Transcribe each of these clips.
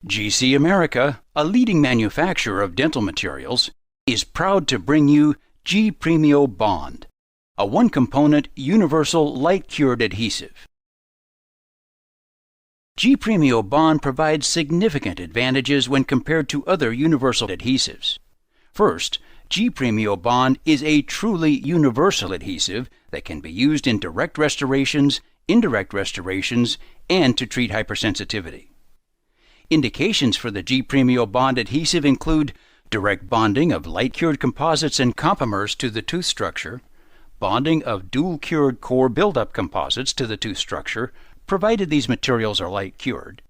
GC America, a leading manufacturer of dental materials, is proud to bring you G-Premio BOND, a one-component universal light-cured adhesive. G-Premio BOND provides significant advantages when compared to other universal adhesives. First, G-Premio BOND is a truly universal adhesive that can be used in direct restorations, indirect restorations, and to treat hypersensitivity. Indications for the G-Premio BOND adhesive include direct bonding of light-cured composites and compomers to the tooth structure, bonding of dual-cured core buildup composites to the tooth structure, provided these materials are light-cured,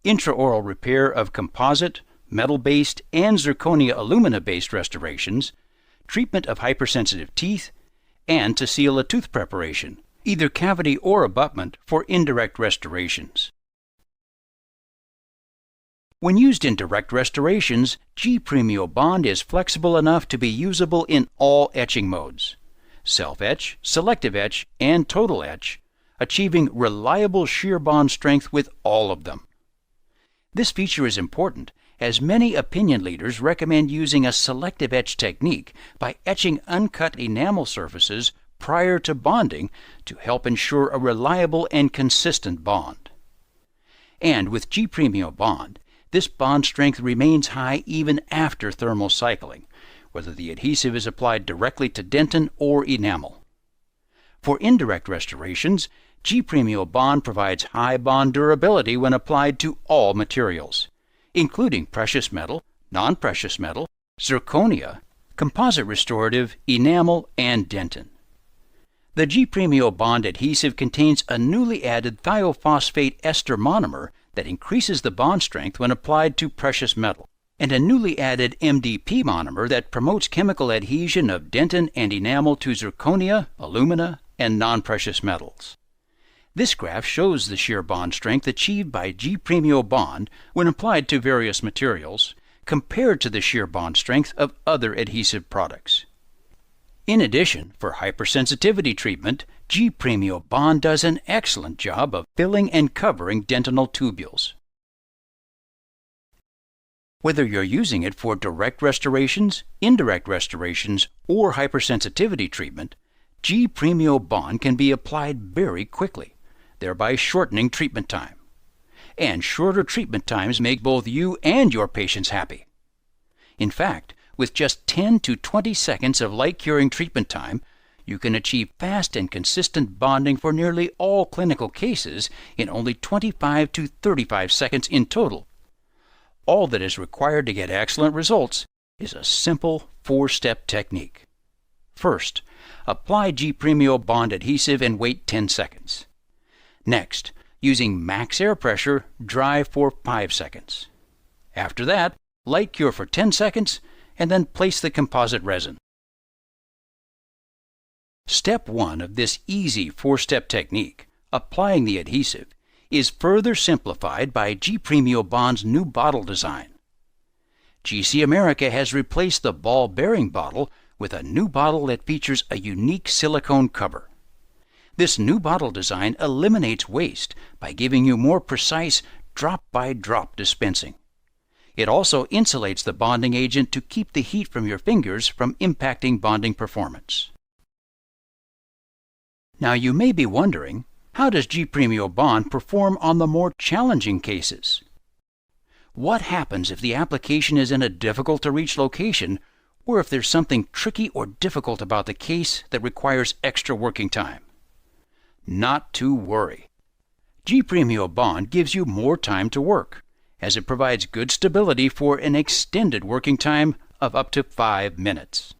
intraoral repair of composite, metal-based, and zirconia alumina-based restorations, treatment of hypersensitive teeth, and to seal a tooth preparation, either cavity or abutment, for indirect restorations. When used in direct restorations, G-Premio BOND is flexible enough to be usable in all etching modes: self-etch, selective etch, and total etch, achieving reliable shear bond strength with all of them. This feature is important as many opinion leaders recommend using a selective etch technique by etching uncut enamel surfaces prior to bonding to help ensure a reliable and consistent bond. And with G-Premio BOND, this bond strength remains high even after thermal cycling, whether the adhesive is applied directly to dentin or enamel. For indirect restorations, G-Premio BOND provides high bond durability when applied to all materials, including precious metal, non-precious metal, zirconia, composite restorative, enamel, and dentin. The G-Premio BOND adhesive contains a newly added thiophosphate ester monomer that increases the bond strength when applied to precious metal, and a newly added MDP monomer that promotes chemical adhesion of dentin and enamel to zirconia, alumina, and non-precious metals. This graph shows the shear bond strength achieved by G-Premio BOND when applied to various materials, compared to the shear bond strength of other adhesive products. In addition, for hypersensitivity treatment, G-Premio BOND does an excellent job of filling and covering dentinal tubules. Whether you're using it for direct restorations, indirect restorations, or hypersensitivity treatment, G-Premio BOND can be applied very quickly, thereby shortening treatment time. And shorter treatment times make both you and your patients happy. In fact, with just 10 to 20 seconds of light-curing treatment time, you can achieve fast and consistent bonding for nearly all clinical cases in only 25 to 35 seconds in total. All that is required to get excellent results is a simple 4-step technique. First, apply G-Premio BOND adhesive and wait 10 seconds. Next, using max air pressure, dry for 5 seconds. After that, light cure for 10 seconds, and then place the composite resin. Step 1 of this easy 4-step technique, applying the adhesive, is further simplified by G-Premio BOND's new bottle design. GC America has replaced the ball-bearing bottle with a new bottle that features a unique silicone cover. This new bottle design eliminates waste by giving you more precise drop-by-drop dispensing. It also insulates the bonding agent to keep the heat from your fingers from impacting bonding performance. Now you may be wondering, how does G-Premio BOND perform on the more challenging cases? What happens if the application is in a difficult-to-reach location, or if there's something tricky or difficult about the case that requires extra working time? Not to worry. G-Premio BOND gives you more time to work, as it provides good stability for an extended working time of up to 5 minutes.